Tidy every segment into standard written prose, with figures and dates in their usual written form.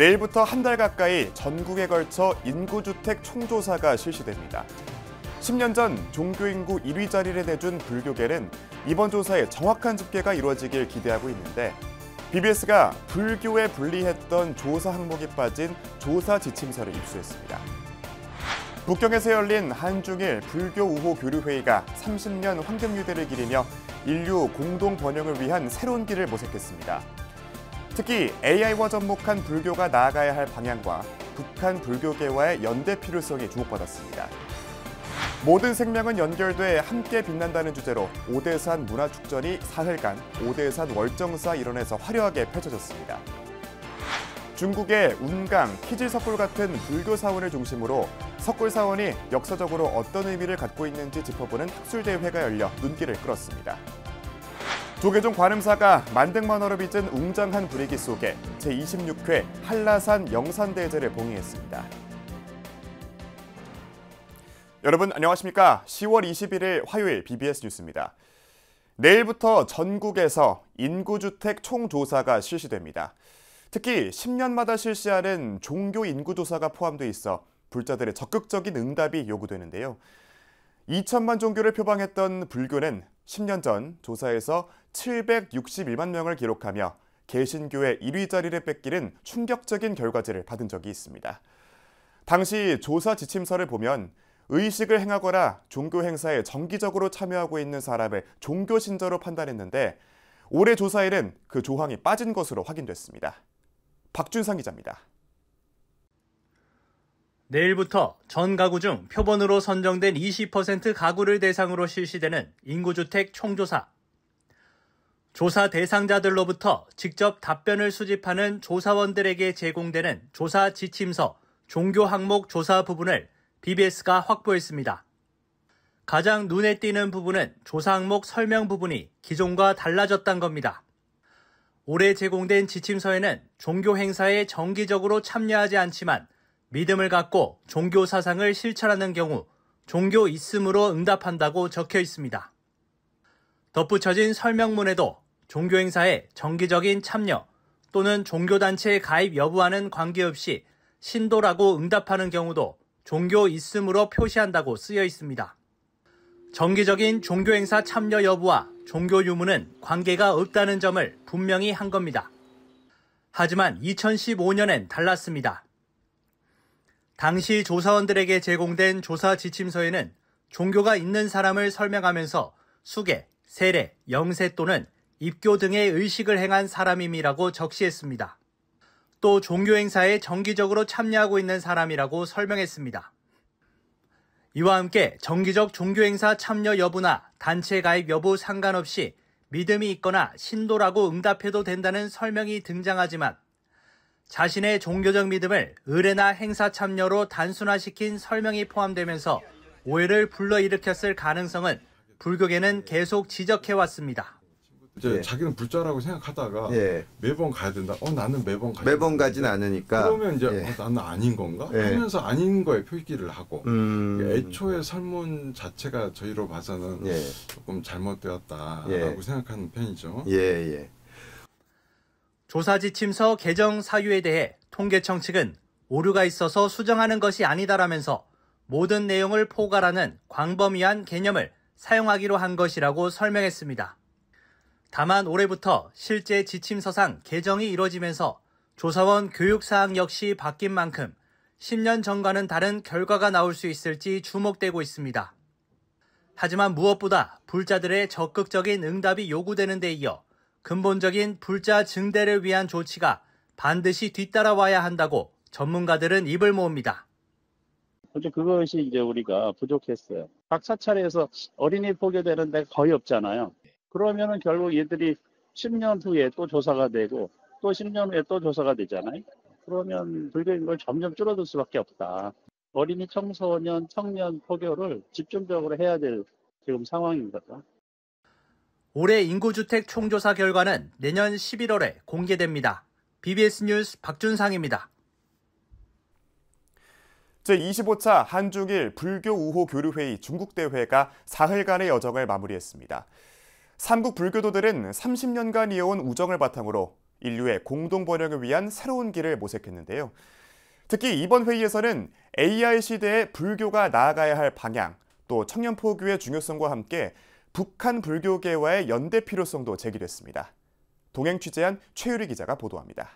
내일부터 한 달 가까이 전국에 걸쳐 인구주택 총조사가 실시됩니다. 10년 전 종교인구 1위 자리를 내준 불교계는 이번 조사에 정확한 집계가 이루어지길 기대하고 있는데 BBS가 불교에 불리했던 조사 항목이 빠진 조사 지침서를 입수했습니다. 북경에서 열린 한중일 불교 우호 교류회의가 30년 황금유대를 기리며 인류 공동 번영을 위한 새로운 길을 모색했습니다. 특히 AI와 접목한 불교가 나아가야 할 방향과 북한 불교계와의 연대 필요성이 주목받았습니다. 모든 생명은 연결돼 함께 빛난다는 주제로 오대산 문화축전이 사흘간 오대산 월정사 일원에서 화려하게 펼쳐졌습니다. 중국의 운강, 키질석굴 같은 불교 사원을 중심으로 석굴 사원이 역사적으로 어떤 의미를 갖고 있는지 짚어보는 학술대회가 열려 눈길을 끌었습니다. 조계종 관음사가 만등만화로 빚은 웅장한 분위기 속에 제26회 한라산 영산대제를 봉행했습니다. 여러분 안녕하십니까? 10월 21일 화요일 BBS 뉴스입니다. 내일부터 전국에서 인구주택 총조사가 실시됩니다. 특히 10년마다 실시하는 종교 인구조사가 포함돼 있어 불자들의 적극적인 응답이 요구되는데요. 2천만 종교를 표방했던 불교는 10년 전 조사에서 761만 명을 기록하며 개신교의 1위 자리를 뺏기는 충격적인 결과지를 받은 적이 있습니다. 당시 조사 지침서를 보면 의식을 행하거나 종교 행사에 정기적으로 참여하고 있는 사람을 종교 신자로 판단했는데 올해 조사에는 그 조항이 빠진 것으로 확인됐습니다. 박준상 기자입니다. 내일부터 전 가구 중 표본으로 선정된 20% 가구를 대상으로 실시되는 인구주택 총조사. 조사 대상자들로부터 직접 답변을 수집하는 조사원들에게 제공되는 조사 지침서, 종교 항목 조사 부분을 BBS가 확보했습니다. 가장 눈에 띄는 부분은 조사 항목 설명 부분이 기존과 달라졌다는 겁니다. 올해 제공된 지침서에는 종교 행사에 정기적으로 참여하지 않지만 믿음을 갖고 종교 사상을 실천하는 경우 종교 있음으로 응답한다고 적혀 있습니다. 덧붙여진 설명문에도 종교 행사에 정기적인 참여 또는 종교단체에 가입 여부와는 관계없이 신도라고 응답하는 경우도 종교 있음으로 표시한다고 쓰여 있습니다. 정기적인 종교 행사 참여 여부와 종교 유무는 관계가 없다는 점을 분명히 한 겁니다. 하지만 2015년엔 달랐습니다. 당시 조사원들에게 제공된 조사 지침서에는 종교가 있는 사람을 설명하면서 수계, 세례, 영세 또는 입교 등의 의식을 행한 사람임이라고 적시했습니다. 또 종교 행사에 정기적으로 참여하고 있는 사람이라고 설명했습니다. 이와 함께 정기적 종교 행사 참여 여부나 단체 가입 여부 상관없이 믿음이 있거나 신도라고 응답해도 된다는 설명이 등장하지만 자신의 종교적 믿음을 의례나 행사 참여로 단순화시킨 설명이 포함되면서 오해를 불러일으켰을 가능성은 불교계는 계속 지적해왔습니다. 이제 자기는 불자라고 생각하다가 매번 가야 된다. 나는 매번 가야 매번 가진 않으니까. 그러면 이제 나는 아닌 건가? 하면서 아닌 거에 표기를 하고 애초에 설문 자체가 저희로 봐서는 조금 잘못되었다라고 생각하는 편이죠. 조사 지침서 개정 사유에 대해 통계청 측은 오류가 있어서 수정하는 것이 아니다라면서 모든 내용을 포괄하는 광범위한 개념을 사용하기로 한 것이라고 설명했습니다. 다만 올해부터 실제 지침서상 개정이 이뤄지면서 조사원 교육사항 역시 바뀐 만큼 10년 전과는 다른 결과가 나올 수 있을지 주목되고 있습니다. 하지만 무엇보다 불자들의 적극적인 응답이 요구되는 데 이어 근본적인 불자 증대를 위한 조치가 반드시 뒤따라와야 한다고 전문가들은 입을 모읍니다. 그것이 이제 우리가 부족했어요. 각 사찰에서 어린이 포교되는 데가 거의 없잖아요. 그러면은 결국 얘들이 10년 후에 또 조사가 되고 또 10년 후에 또 조사가 되잖아요. 그러면 불교인구가 점점 줄어들 수밖에 없다. 어린이 청소년, 청년 포교를 집중적으로 해야 될 지금 상황인 거죠. 올해 인구주택 총조사 결과는 내년 11월에 공개됩니다. BBS 뉴스 박준상입니다. 제25차 한중일 불교 우호 교류회의 중국대회가 사흘간의 여정을 마무리했습니다. 삼국 불교도들은 30년간 이어온 우정을 바탕으로 인류의 공동 번영을 위한 새로운 길을 모색했는데요. 특히 이번 회의에서는 AI 시대에 불교가 나아가야 할 방향, 또 청년 포교의 중요성과 함께 북한 불교계와의 연대 필요성도 제기됐습니다. 동행 취재한 최유리 기자가 보도합니다.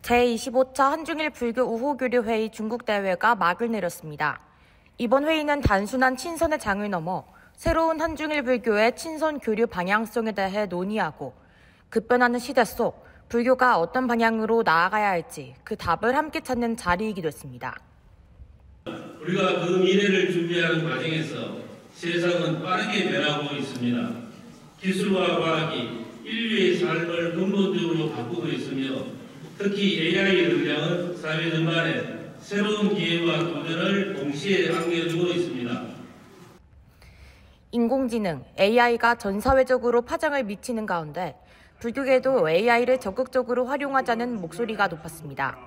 제25차 한중일 불교 우호교류 회의 중국 대회가 막을 내렸습니다. 이번 회의는 단순한 친선의 장을 넘어 새로운 한중일 불교의 친선 교류 방향성에 대해 논의하고 급변하는 시대 속 불교가 어떤 방향으로 나아가야 할지 그 답을 함께 찾는 자리이기도 했습니다. 우리가 그 미래를 준비하는 과정에서 세상은 빠르게 변하고 있습니다. 기술과 과학이 인류의 삶을 근본적으로 바꾸고 있으며 특히 AI의 등장은 사회 전반에 새로운 기회와 도전을 동시에 안겨주고 있습니다. 인공지능, AI가 전 사회적으로 파장을 미치는 가운데 불교계도 AI를 적극적으로 활용하자는 목소리가 높았습니다.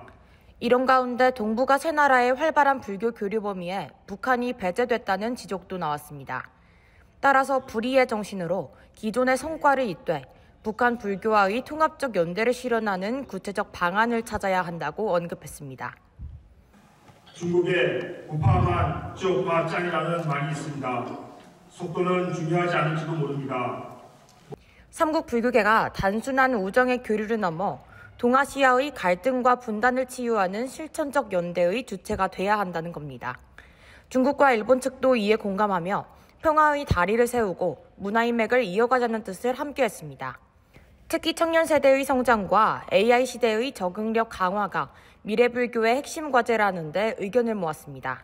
이런 가운데 동북아 세 나라의 활발한 불교 교류 범위에 북한이 배제됐다는 지적도 나왔습니다. 따라서 불의의 정신으로 기존의 성과를 잇되 북한 불교와의 통합적 연대를 실현하는 구체적 방안을 찾아야 한다고 언급했습니다. 중국에 우파만 찌오파 짱이라는 말이 있습니다. 속도는 중요하지 않을지도 모릅니다. 삼국 불교계가 단순한 우정의 교류를 넘어 동아시아의 갈등과 분단을 치유하는 실천적 연대의 주체가 돼야 한다는 겁니다. 중국과 일본 측도 이에 공감하며 평화의 다리를 세우고 문화의 맥을 이어가자는 뜻을 함께했습니다. 특히 청년 세대의 성장과 AI 시대의 적응력 강화가 미래 불교의 핵심 과제라는 데 의견을 모았습니다.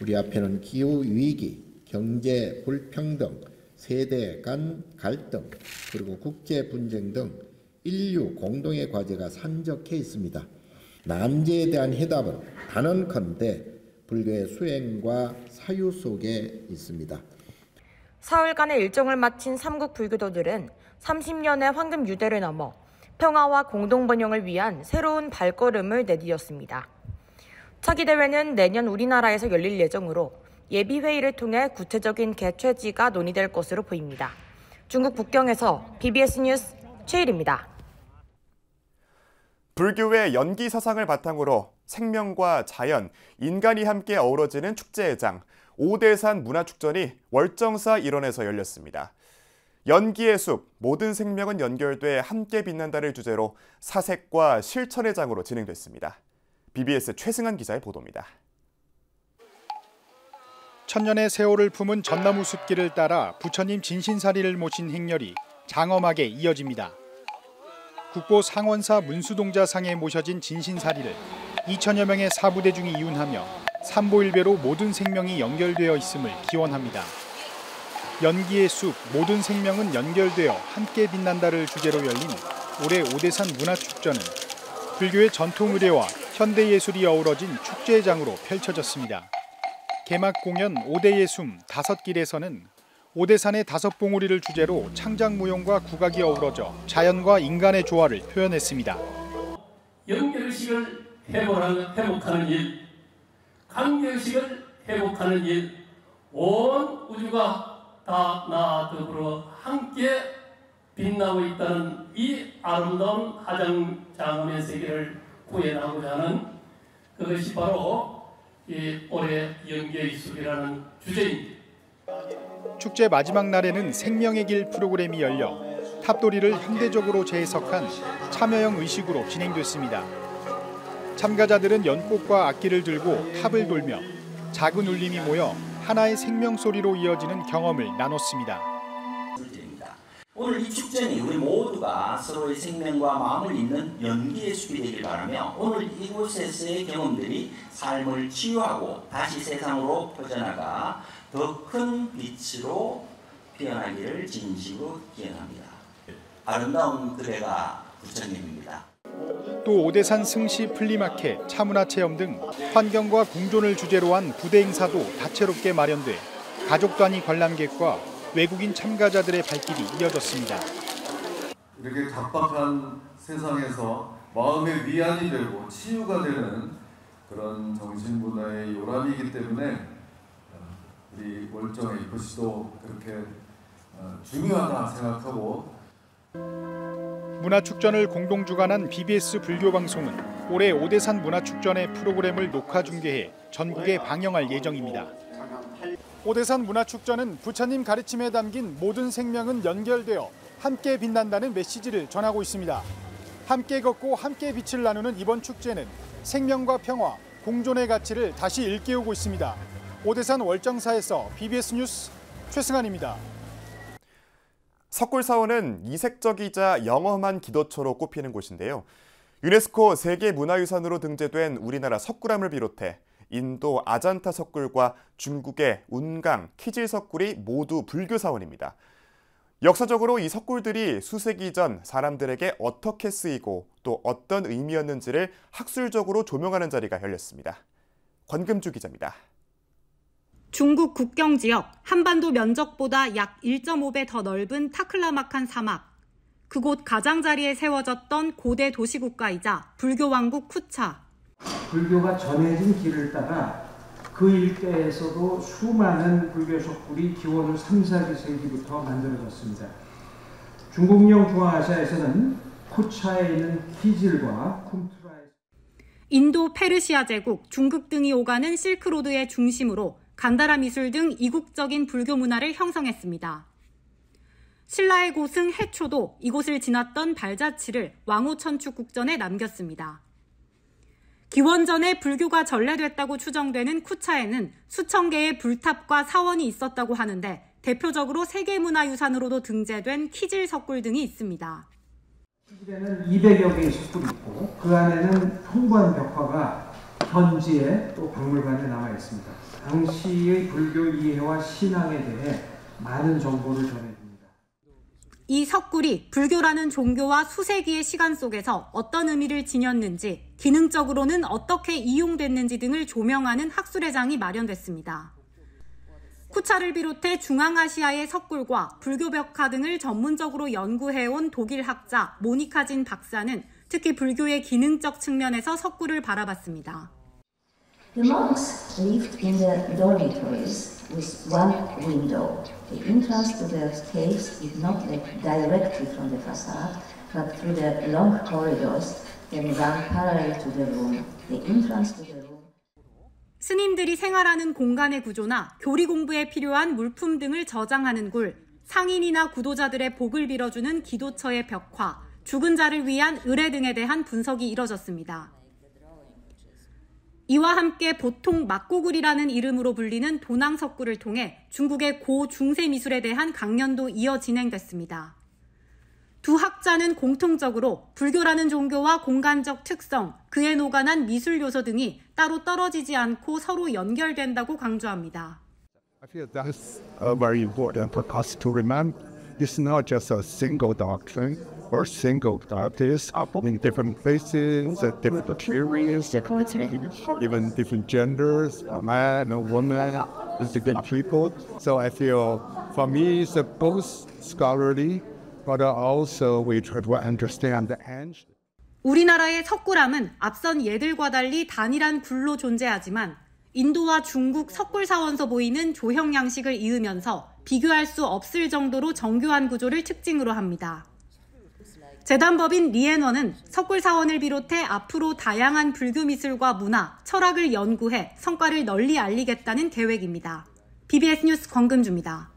우리 앞에는 기후 위기, 경제 불평등, 세대 간 갈등, 그리고 국제 분쟁 등 인류 공동의 과제가 산적해 있습니다. 난제에 대한 해답은 단언컨대 불교의 수행과 사유 속에 있습니다. 사흘간의 일정을 마친 삼국 불교도들은 30년의 황금 유대를 넘어 평화와 공동 번영을 위한 새로운 발걸음을 내디뎠습니다. 차기 대회는 내년 우리나라에서 열릴 예정으로 예비회의를 통해 구체적인 개최지가 논의될 것으로 보입니다. 중국 북경에서 BBS 뉴스 최일입니다. 불교의 연기 사상을 바탕으로 생명과 자연, 인간이 함께 어우러지는 축제회장, 오대산 문화축전이 월정사 일원에서 열렸습니다. 연기의 숲, 모든 생명은 연결돼 함께 빛난다를 주제로 사색과 실천의 장으로 진행됐습니다. BBS 최승한 기자의 보도입니다. 천년의 세월을 품은 전나무 숲길을 따라 부처님 진신사리를 모신 행렬이 장엄하게 이어집니다. 국보 상원사 문수동자상에 모셔진 진신사리를 2천여 명의 사부대중이 이운하며 삼보일배로 모든 생명이 연결되어 있음을 기원합니다. 연기의 숲, 모든 생명은 연결되어 함께 빛난다를 주제로 열린 올해 오대산 문화축전은 불교의 전통 의례와 현대예술이 어우러진 축제장으로 펼쳐졌습니다. 개막 공연 오대의 숨 다섯길에서는 오대산의 다섯 봉우리를 주제로 창작무용과 국악이 어우러져 자연과 인간의 조화를 표현했습니다. 연결식을 회복하는 일, 관계의식을 회복하는 일, 온 우주가 다 나와 더불어 함께 빛나고 있다는 이 아름다운 화장장엄의 세계를 구현하고자 하는 그것이 바로 이 올해 연기의 숲이라는 주제입니다. 축제 마지막 날에는 생명의 길 프로그램이 열려 탑도리를 현대적으로 재해석한 참여형 의식으로 진행됐습니다. 참가자들은 연꽃과 악기를 들고 탑을 돌며 작은 울림이 모여 하나의 생명 소리로 이어지는 경험을 나눴습니다. 오늘 이 축제는 우리 모두가 서로의 생명과 마음을 잇는 연기의 숲이 되길 바라며 오늘 이곳에서의 경험들이 삶을 치유하고 다시 세상으로 퍼져나가 더 큰 빛으로 피어나기를 진심으로 기원합니다. 아름다운 그대가 부처님입니다. 또 오대산 승시 플리마켓, 차문화체험 등 환경과 공존을 주제로 한 부대 행사도 다채롭게 마련돼 가족 단위 관람객과 외국인 참가자들의 발길이 이어졌습니다. 이렇게 각박한 세상에서 마음의 위안이 되고 치유가 되는 그런 정신문화의 요람이기 때문에 우리 월정의 이것도 그렇게 중요하다 생각하고 문화축전을 공동 주관한 BBS 불교방송은 올해 오대산 문화축전의 프로그램을 녹화 중계해 전국에 방영할 예정입니다. 오대산 문화축전은 부처님 가르침에 담긴 모든 생명은 연결되어 함께 빛난다는 메시지를 전하고 있습니다. 함께 걷고 함께 빛을 나누는 이번 축제는 생명과 평화, 공존의 가치를 다시 일깨우고 있습니다. 오대산 월정사에서 BBS 뉴스 최승환입니다. 석굴사원은 이색적이자 영험한 기도처로 꼽히는 곳인데요. 유네스코 세계문화유산으로 등재된 우리나라 석굴암을 비롯해 인도 아잔타 석굴과 중국의 운강, 키질 석굴이 모두 불교 사원입니다. 역사적으로 이 석굴들이 수세기 전 사람들에게 어떻게 쓰이고 또 어떤 의미였는지를 학술적으로 조명하는 자리가 열렸습니다. 권금주 기자입니다. 중국 국경 지역 한반도 면적보다 약 1.5배 더 넓은 타클라마칸 사막. 그곳 가장자리에 세워졌던 고대 도시국가이자 불교 왕국 쿠차. 불교가 전해진 길을 따라 그 일대에서도 수많은 불교 석굴이 기원 3, 4세기부터 만들어졌습니다. 중국령 중앙아시아에서는 쿠차에 있는 키질과 쿰투라에 인도 페르시아 제국, 중국 등이 오가는 실크로드의 중심으로 간다라 미술 등 이국적인 불교 문화를 형성했습니다. 신라의 고승 해초도 이곳을 지났던 발자취를 왕호 천축 국전에 남겼습니다. 기원전에 불교가 전래됐다고 추정되는 쿠차에는 수천 개의 불탑과 사원이 있었다고 하는데 대표적으로 세계문화유산으로도 등재된 키질 석굴 등이 있습니다. 키질에는 200여 개의 석굴이 있고 그 안에는 풍부한 벽화가 현지에 또 박물관에 남아 있습니다. 당시의 불교 이해와 신앙에 대해 많은 정보를 전해줍니다. 이 석굴이 불교라는 종교와 수세기의 시간 속에서 어떤 의미를 지녔는지, 기능적으로는 어떻게 이용됐는지 등을 조명하는 학술회장이 마련됐습니다. 쿠차를 비롯해 중앙아시아의 석굴과 불교 벽화 등을 전문적으로 연구해온 독일 학자 모니카 진 박사는 특히 불교의 기능적 측면에서 석굴을 바라봤습니다. The monks lived in the dormitories with one window. The entrance to the caves is not directly from the facade, but through the long corridors that run parallel to the room. The entrance to the room. 스님들이 생활하는 공간의 구조나 교리 공부에 필요한 물품 등을 저장하는 굴, 상인이나 구도자들의 복을 빌어주는 기도처의 벽화, 죽은 자를 위한 의례 등에 대한 분석이 이뤄졌습니다. 이와 함께 보통 막고굴이라는 이름으로 불리는 도낭석굴을 통해 중국의 고, 중세 미술에 대한 강연도 이어 진행됐습니다. 두 학자는 공통적으로 불교라는 종교와 공간적 특성, 그에 노관한 미술 요소 등이 따로 떨어지지 않고 서로 연결된다고 강조합니다. I feel that's very important for us to remember. It's not just a single doctrine or single practice in different places, different materials, even different genders, a man, a woman, different people. So I feel for me it's both scholarly, but also we try to understand the end. 우리나라의 석굴암은 앞선 예들과 달리 단일한 굴로 존재하지만 인도와 중국 석굴사원서 보이는 조형 양식을 이으면서 비교할 수 없을 정도로 정교한 구조를 특징으로 합니다. 재단법인 리앤원은 석굴사원을 비롯해 앞으로 다양한 불교 미술과 문화, 철학을 연구해 성과를 널리 알리겠다는 계획입니다. BBS 뉴스 권금주입니다.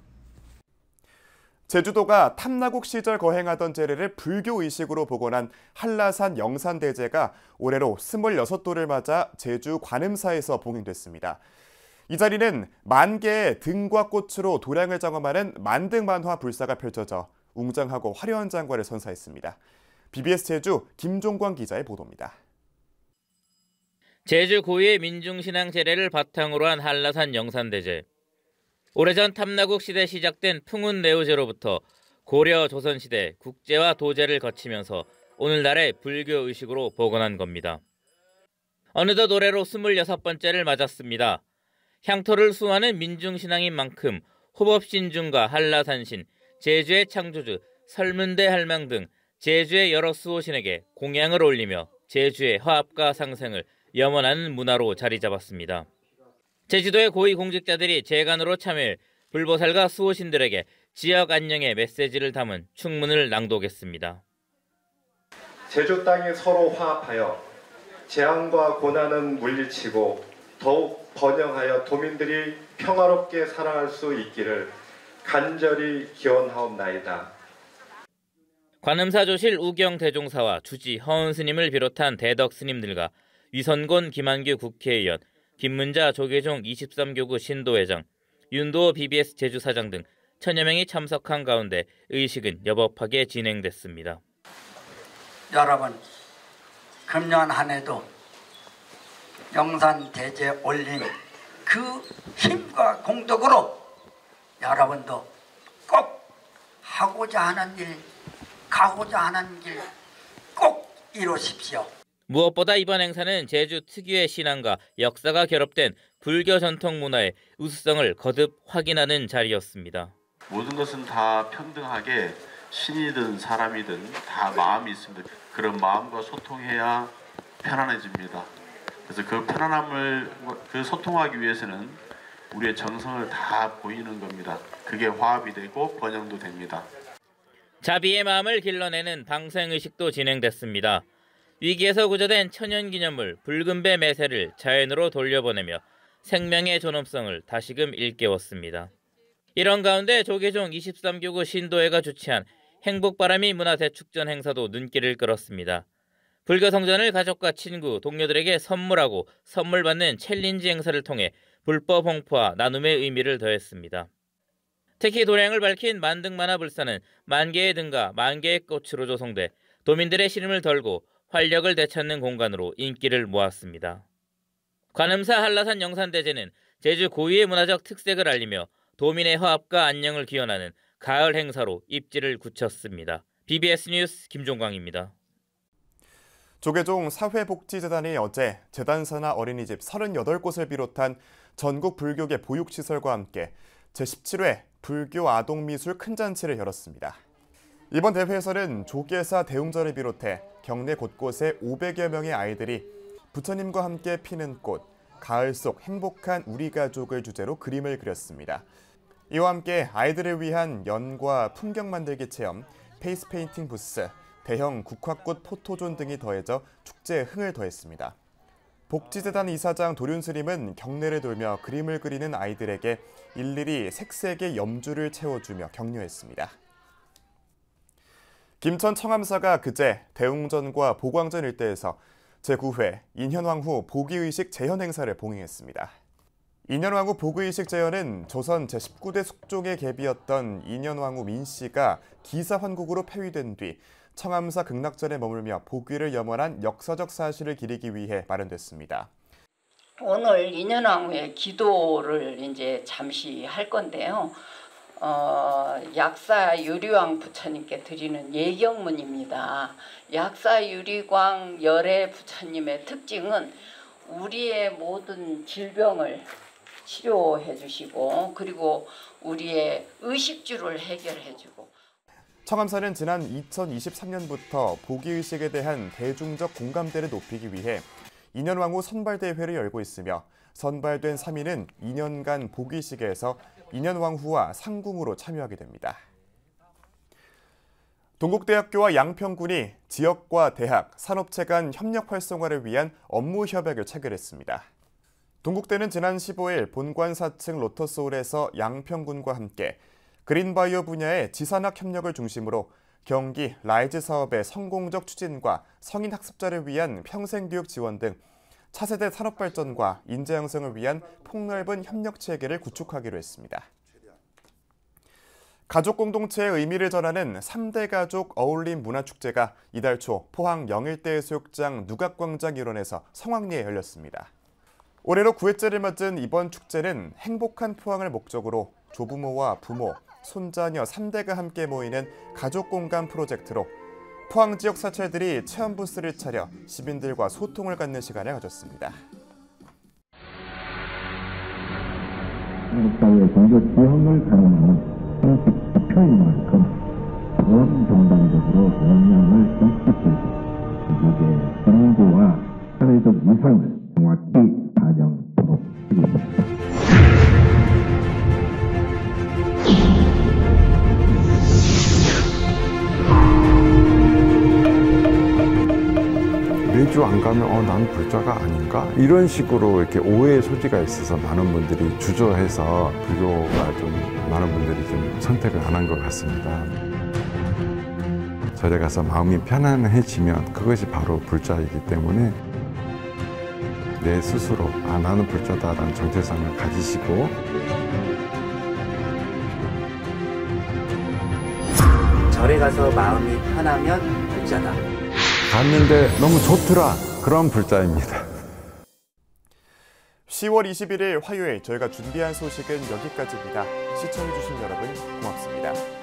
제주도가 탐나국 시절 거행하던 제례를 불교의식으로 복원한 한라산 영산대제가 올해로 26도를 맞아 제주 관음사에서 봉행됐습니다. 이 자리는 만 개의 등과 꽃으로 도량을 장엄하는 만등만화 불사가 펼쳐져 웅장하고 화려한 장관을 선사했습니다. BBS 제주 김종광 기자의 보도입니다. 제주 고유의 민중신앙 제례를 바탕으로 한 한라산 영산대제. 오래전 탐나국 시대 시작된 풍운내우제로부터 고려 조선시대 국제와 도제를 거치면서 오늘날의 불교의식으로 복원한 겁니다. 어느덧 올해로 26번째를 맞았습니다. 향토를 수호하는 민중신앙인 만큼 호법신중과 한라산신, 제주의 창조주, 설문대 할망 등 제주의 여러 수호신에게 공양을 올리며 제주의 화합과 상생을 염원하는 문화로 자리 잡았습니다. 제주도의 고위 공직자들이 재간으로 참여해 불보살과 수호신들에게 지역 안녕의 메시지를 담은 축문을 낭독했습니다. 제주 땅이 서로 화합하여 재앙과 고난은 물리치고 더욱 번영하여 도민들이 평화롭게 살아갈 수 있기를 간절히 기원하옵나이다. 관음사조실 우경 대종사와 주지 허은 스님을 비롯한 대덕 스님들과 위선곤 김한규 국회의원, 김문자 조계종 23교구 신도회장, 윤도호 BBS 제주사장 등 천여 명이 참석한 가운데 의식은 여법하게 진행됐습니다. 여러분, 금년 한 해도 영산대제 올림 그 힘과 공덕으로 여러분도 꼭 하고자 하는 일, 가고자 하는 길 꼭 이루십시오. 무엇보다 이번 행사는 제주 특유의 신앙과 역사가 결합된 불교 전통 문화의 우수성을 거듭 확인하는 자리였습니다. 모든 것은 다 평등하게 신이든 사람이든 다 마음이 있습니다. 그런 마음과 소통해야 편안해집니다. 그래서 그 편안함을 소통하기 위해서는 우리의 정성을 다 보이는 겁니다. 그게 화합이 되고 번영도 됩니다. 자비의 마음을 길러내는 방생의식도 진행됐습니다. 위기에서 구조된 천연기념물 붉은 배 매새를 자연으로 돌려보내며 생명의 존엄성을 다시금 일깨웠습니다. 이런 가운데 조계종 23교구 신도회가 주최한 행복바람이 문화대축전 행사도 눈길을 끌었습니다. 불교 성전을 가족과 친구, 동료들에게 선물하고 선물 받는 챌린지 행사를 통해 불법 홍포와 나눔의 의미를 더했습니다. 특히 도량을 밝힌 만등만화불사는 만개의 등과 만개의 꽃으로 조성돼 도민들의 시름을 덜고 활력을 되찾는 공간으로 인기를 모았습니다. 관음사 한라산 영산대제는 제주 고유의 문화적 특색을 알리며 도민의 화합과 안녕을 기원하는 가을 행사로 입지를 굳혔습니다. BBS 뉴스 김종광입니다. 조계종 사회복지재단이 어제 재단사나 어린이집 38곳을 비롯한 전국 불교계 보육시설과 함께 제17회 불교 아동미술 큰잔치를 열었습니다. 이번 대회에서는 조계사 대웅전을 비롯해 경내 곳곳에 500여 명의 아이들이 부처님과 함께 피는 꽃, 가을 속 행복한 우리 가족을 주제로 그림을 그렸습니다. 이와 함께 아이들을 위한 연과 풍경 만들기 체험, 페이스 페인팅 부스, 대형 국화꽃 포토존 등이 더해져 축제의 흥을 더했습니다. 복지재단 이사장 도륜스님은 경내를 돌며 그림을 그리는 아이들에게 일일이 색색의 염주를 채워주며 격려했습니다. 김천 청암사가 그제 대웅전과 보광전 일대에서 제9회 인현왕후 복위의식 재현 행사를 봉행했습니다. 인현왕후 복위의식 재현은 조선 제19대 숙종의 계비였던 인현왕후 민씨가 기사환국으로 폐위된 뒤 청암사 극락전에 머물며 복위를 염원한 역사적 사실을 기리기 위해 마련됐습니다. 오늘 인현왕후의 기도를 이제 잠시 할 건데요. 약사 유리왕 부처님께 드리는 예경문입니다. 약사 유리왕 열애 부처님의 특징은 우리의 모든 질병을 치료해 주시고 그리고 우리의 의식주를 해결해 주고 청암사는 지난 2023년부터 복위의식에 대한 대중적 공감대를 높이기 위해 인현왕후 선발대회를 열고 있으며 선발된 3인은 2년간 복위의식에서 인현왕후와 상궁으로 참여하게 됩니다. 동국대학교와 양평군이 지역과 대학, 산업체 간 협력 활성화를 위한 업무 협약을 체결했습니다. 동국대는 지난 15일 본관 4층 로터스홀에서 양평군과 함께 그린바이오 분야의 지산학 협력을 중심으로 경기 라이즈 사업의 성공적 추진과 성인 학습자를 위한 평생교육 지원 등 차세대 산업 발전과 인재 양성을 위한 폭넓은 협력 체계를 구축하기로 했습니다. 가족 공동체의 의미를 전하는 3대 가족 어울림 문화축제가 이달 초 포항 영일대해수욕장 누각광장 일원에서 성황리에 열렸습니다. 올해로 9회째를 맞은 이번 축제는 행복한 포항을 목적으로 조부모와 부모, 손자녀 3대가 함께 모이는 가족 공간 프로젝트로 포항 지역 사찰들이 체험 부스를 차려 시민들과 소통을 갖는 시간을 가졌습니다. 한국 사회의 종교 지형을 가르는 공식 대표인 만큼 전 정당적으로 영향을 끼치고 미국의 정부와 사회적 위상을 정확히 반영하도록 하겠습니다. 자주 안 가면 나는 불자가 아닌가? 이런 식으로 이렇게 오해의 소지가 있어서 많은 분들이 주저해서 불교가 좀 많은 분들이 좀 선택을 안 한 것 같습니다. 절에 가서 마음이 편안해지면 그것이 바로 불자이기 때문에 내 스스로 나는 불자다라는 정체성을 가지시고 절에 가서 마음이 편하면 불자다. 갔는데 너무 좋더라. 그런 불자입니다. 10월 21일 화요일 저희가 준비한 소식은 여기까지입니다. 시청해주신 여러분 고맙습니다.